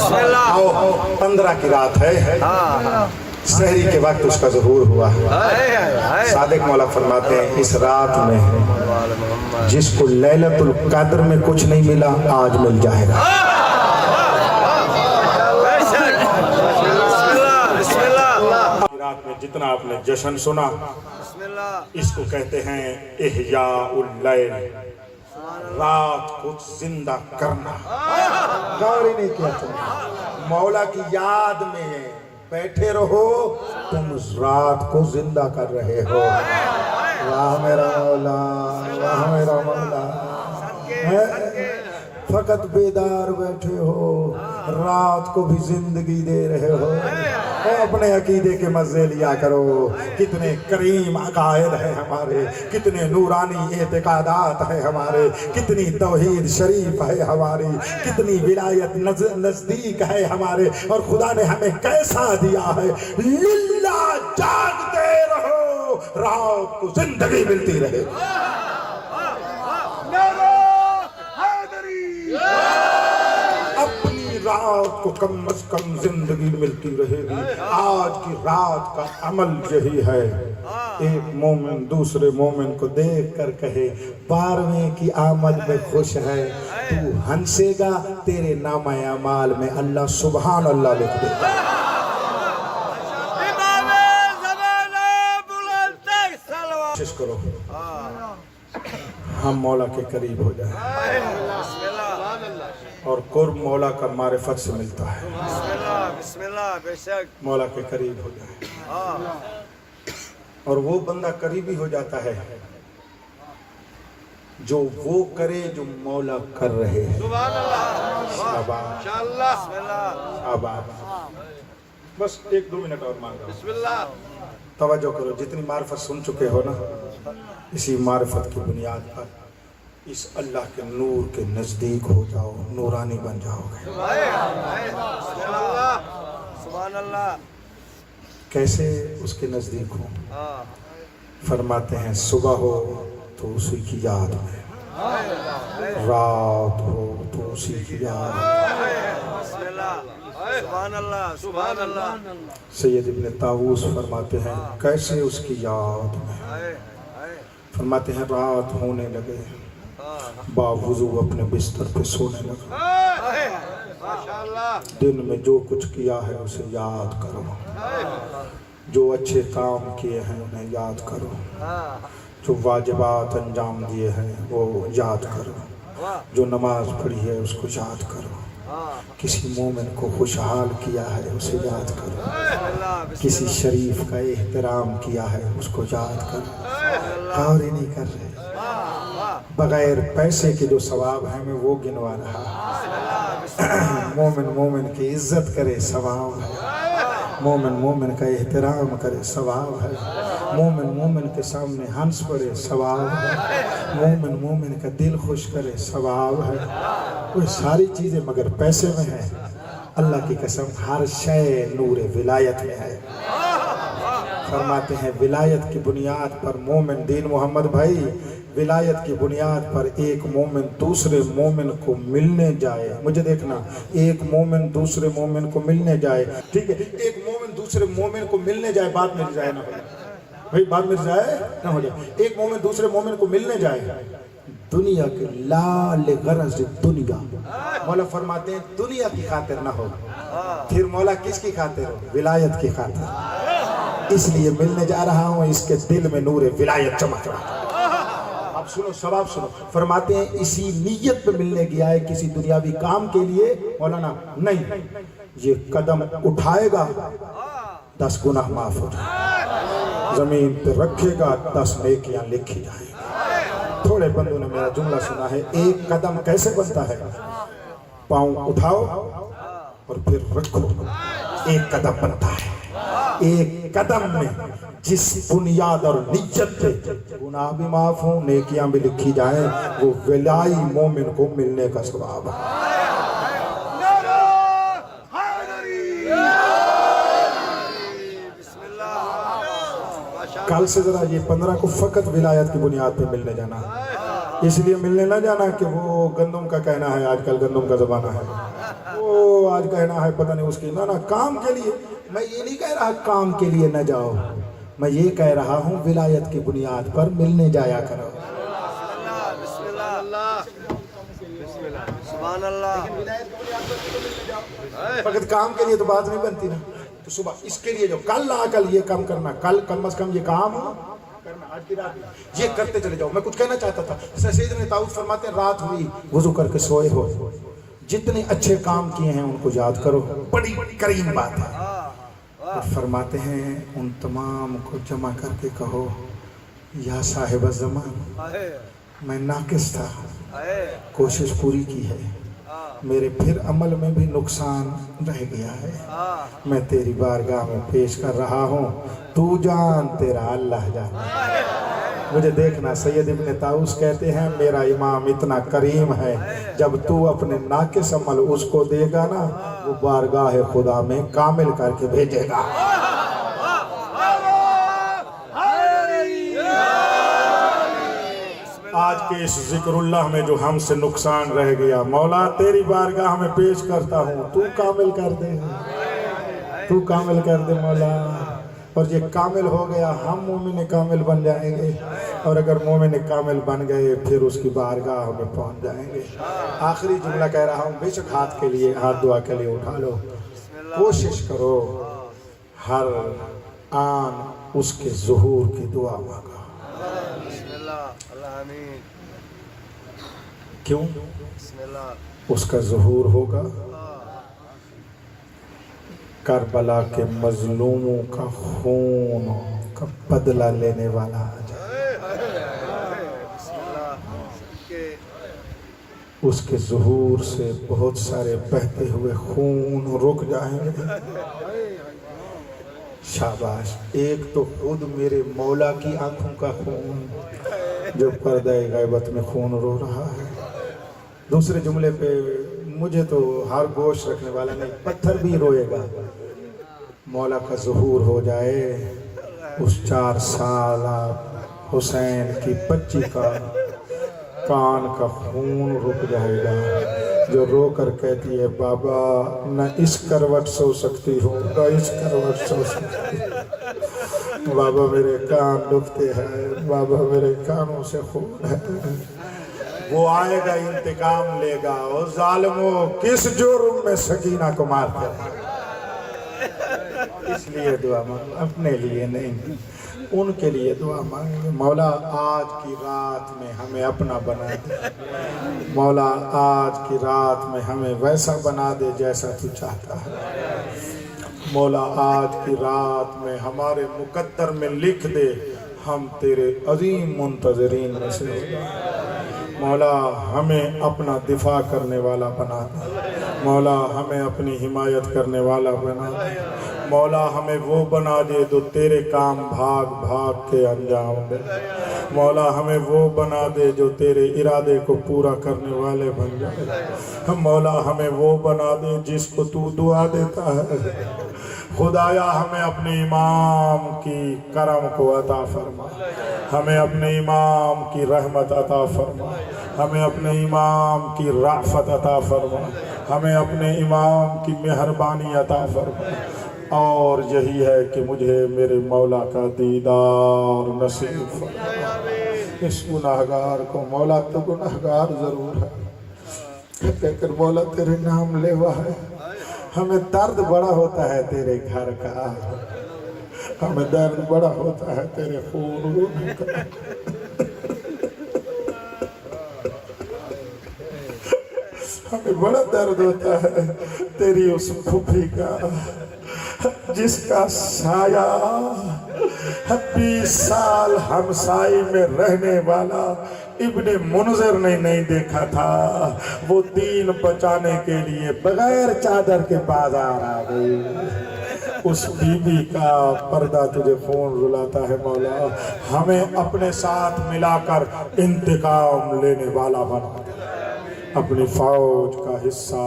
आओ 15 की रात है, सहरी के वक्त उसका ज़हूर हुआ। सादिक मौला फरमाते हैं इस रात में जिसको लैलतुल कद्र में कुछ नहीं मिला आज मिल जाएगा। रात में जितना आपने जश्न सुना इसको कहते हैं इहयाउल लैल, रात को जिंदा करना। गौर ही नहीं किया तुमने, मौला की याद में बैठे रहो, तुम उस रात को जिंदा कर रहे हो। वाह मेरा मौला, वाह मेरा मौला। फकत बेदार बैठे हो, रात को भी जिंदगी दे रहे हो। अपने अकीदे के मज़े लिया करो। कितने करीम अकायद है हमारे, कितने नूरानी एतकादात है हमारे, कितनी तौहीद शरीफ है हमारी, कितनी विलायत नज़दीक है हमारे, और खुदा ने हमें कैसा दिया है। लिल्ला जागते रहो, रात को जिंदगी मिलती रहे। रात को कम अज कम जिंदगी मिलती रहेगी। आज की रात का अमल यही है, एक मोमिन दूसरे मोमिन को देख कर कहे 12वें की आमद में खुश है, तू हंसेगा तेरे नामा अमाल में अल्लाह सुबहान अल्लाह लिख देगा। कोशिश करो हम मौला के करीब हो जाए, और कुर्ब मौला का मारिफत से मिलता है। मौला के करीब हो जाए, और वो बंदा करीबी हो जाता है जो वो करे जो मौला कर रहे हैं। शाबाश शाबाश। बस 1-2 मिनट और मांग रहा हूं, तवज्जो करो। जितनी मारिफत सुन चुके हो ना, इसी मारिफत की बुनियाद पर इस अल्लाह के नूर के नज़दीक हो जाओ, नूरानी बन जाओगे। कैसे उसके नज़दीक हो? फरमाते हैं सुबह हो तो उसी की याद में, रात हो तो उसी की याद में। सैयद इब्न ताऊस फरमाते हैं कैसे उसकी याद में। फरमाते हैं रात होने लगे, बावुज़ू अपने बिस्तर पे सोने लगा। दिन में जो कुछ किया है उसे याद करो, जो अच्छे काम किए हैं उन्हें याद करो, जो वाजिबात अंजाम दिए हैं वो याद करो, जो नमाज पढ़ी है उसको याद करो, किसी मोमिन को खुशहाल किया है उसे याद करो, किसी शरीफ का एहतराम किया है उसको याद करो। और ही नहीं कर रहे, बगैर पैसे के जो सवाब है मैं वो गिनवा रहा। मोमिन मोमिन की इज्जत करे सवाब है, मोमिन मोमिन का एहतराम करे सवाब है, मोमिन मोमिन के सामने हंस पड़े सवाब है, मोमिन मोमिन का दिल खुश करे सवाब है। वो सारी चीज़ें मगर पैसे में है। अल्लाह की कसम हर शय नूर विलायत में है। फरमाते हैं विलायत की बुनियाद पर मोमिन, दीन मोहम्मद भाई, विलायत की बुनियाद पर एक मोमिन दूसरे मोमिन को मिलने जाए। मुझे देखना, एक मोमिन दूसरे मोमिन को मिलने जाए, ठीक है, एक मोमिन दूसरे मोमिन को मिलने जाए, बात मिल जाए ना भाई, बात मिल जाए ना हो जाए। एक मोमिन दूसरे मोमिन को मिलने जाए, दुनिया के लाल गरज दुनिया, मौला फरमाते हैं दुनिया की खातिर ना हो, फिर मौला किसकी खातिर हो? विलायत की खातिर। इसलिए मिलने जा रहा हूँ, इसके दिल में नूर विलायत चमक रहा। अब सुनो, सवाब सुनो। फरमाते हैं इसी नीयत पे मिलने गया है, किसी दुनियावी काम के लिए मौलाना नहीं, ये कदम उठाएगा 10 गुनाह माफ हो जाए, जमीन पे रखेगा 10 नेकियां लिखी जाएंगी। थोड़े बंदों ने मेरा जुमला सुना है, एक कदम कैसे बनता है? पाँव उठाओ और फिर रखो, एक कदम बनता है। एक कदम में जिस बुनियाद और नियत पे गुनाह भी माफ हो, नेकियां भी लिखी जाएं, वो विलाई मोमिन को मिलने का सवाब है। कल से जरा ये 15 को फकत विलायत की बुनियाद पे मिलने जाना, इसलिए मिलने ना जाना कि वो गंदम का कहना है, आजकल गंदम का ज़माना है। وہ آج کہنا ہے پتہ نہیں اس کی، نہ کام کے لیے، میں یہ نہیں کہہ رہا کام کے لیے نہ جاؤ، میں یہ کہہ رہا ہوں ولایت کی بنیاد پر ملنے جایا کرو۔ سبحان اللہ۔ فقط کام کے لیے تو بات نہیں بنتی نا، تو صبح اس کے لیے جو کل آ کل یہ کام کرنا، کم از کم یہ کام کرنا، آج کی رات یہ کرتے چلے جاؤ۔ میں کچھ کہنا چاہتا تھا، سیدنا طاؤس فرماتے ہیں رات ہوئی وضو کر کے سوئے ہو، جتنے اچھے کام کیے ہیں ان کو یاد کرو، بڑی کریم بات ہے۔ فرماتے ہیں ان تمام کو جمع کر کے کہو یا صاحب الزمان، میں ناقص تھا، کوشش پوری کی ہے، میرے پھر عمل میں بھی نقصان رہ گیا ہے، میں تیری بارگاہ میں پیش کر رہا ہوں، تو جان تیرا اللہ جان۔ مجھے دیکھنا، سید ابن طاؤس کہتے ہیں میرا امام اتنا کریم ہے، جب تو اپنے ناقص عمل اس کو دے گا نا، وہ بارگاہ خدا میں کامل کر کے بھیجے گا۔ آج کے اس ذکر اللہ میں جو ہم سے نقصان رہ گیا، مولا تیری بارگاہ میں پیش کرتا ہوں، تو کامل کر دے، تو کامل کر دے مولا۔ اور یہ کامل ہو گیا، ہم مومن کامل بن جائیں گے، اور اگر مومن کامل بن گئے پھر اس کی بارگاہ میں پہنچ جائیں گے۔ آخری جملہ کہہ رہا ہوں، بے شک ہاتھ دعا کے لیے اٹھا لو، کوشش کرو ہر آن اس کے ظہور کی دعا مانگا۔ کیوں؟ اس کا ظہور ہوگا، کربلا کے مظلوموں کا خون کا بدلہ لینے والا آ جائے، اس کے ظہور سے بہت سارے بہتے ہوئے خون رک جائیں گے۔ شاباش، ایک تو خود میرے مولا کی آنکھوں کا خون جو پردہ غیبت میں خون رو رہا ہے، دوسرے جملے پہ مجھے تو ہر گوشت رکھنے والا نہیں، پتھر بھی روئے گا، مولا کا ظہور ہو جائے، اس 4 سالہ حسین کی بچی کا کان کا خون رک جائے گا، جو رو کر کہتی ہے بابا نہ اس کروٹ سو سکتی ہوں، نہ اس کروٹ سو سکتی ہوں، بابا میرے کان دکھتے ہیں، بابا میرے کانوں سے خون ہے۔ وہ آئے گا انتقام لے گا، او ظالموں کس جرم میں سکینہ کو مارتے ہیں؟ اس لیے دعا مانگو، اپنے لیے نہیں، ان کے لیے دعا مانگیں۔ مولا آج کی رات میں ہمیں اپنا بنا دے، مولا آج کی رات میں ہمیں ویسا بنا دے جیسا تو چاہتا ہے، مولا آج کی رات میں ہمارے مقدر میں لکھ دے ہم تیرے عظیم منتظرین میں سے ہو جائیں۔ مولا ہمیں اپنا دفاع کرنے والا بنا دے، مولا ہمیں اپنی حمایت کرنے والا بنا دے، مولا ہمیں وہ بنا دے جو تیرے کام بھاگ بھاگ کے انجام دے، مولا ہمیں وہ بنا دے جو تیرے ارادے کو پورا کرنے والے بن جائے، مولا ہمیں وہ بنا دے جس کو تو دعا دیتا ہے۔ خدایا ہمیں اپنے امام کی کرم کو عطا فرما، ہمیں اپنے امام کی رحمت عطا فرما، ہمیں اپنے امام کی رأفت عطا فرما، ہمیں اپنے امام کی مہربانی عطا فرما، اور یہی ہے کہ مجھے میرے مولا کا دیدار نصیب فرما۔ اس گناہگار کو مولا تو گناہگار ضرور ہے، کہہ کر مولا تیرے نام لیوا ہے، ہمیں درد بڑا ہوتا ہے تیرے گھر کا، ہمیں درد بڑا ہوتا ہے تیرے خون رونے کا، ہمیں بڑا درد ہوتا ہے تیری اس پھوپھی کا جس کا سایہ 20 سال ہمسائی میں رہنے والا ابن منذر نے نہیں دیکھا تھا، وہ دین بچانے کے لیے بغیر چادر کے بازار آ گئی، اس بی بی کا پردہ تجھے خون رلاتا ہے مولا، ہمیں اپنے ساتھ ملا کر انتقام لینے والا بنا، اپنی فوج کا حصہ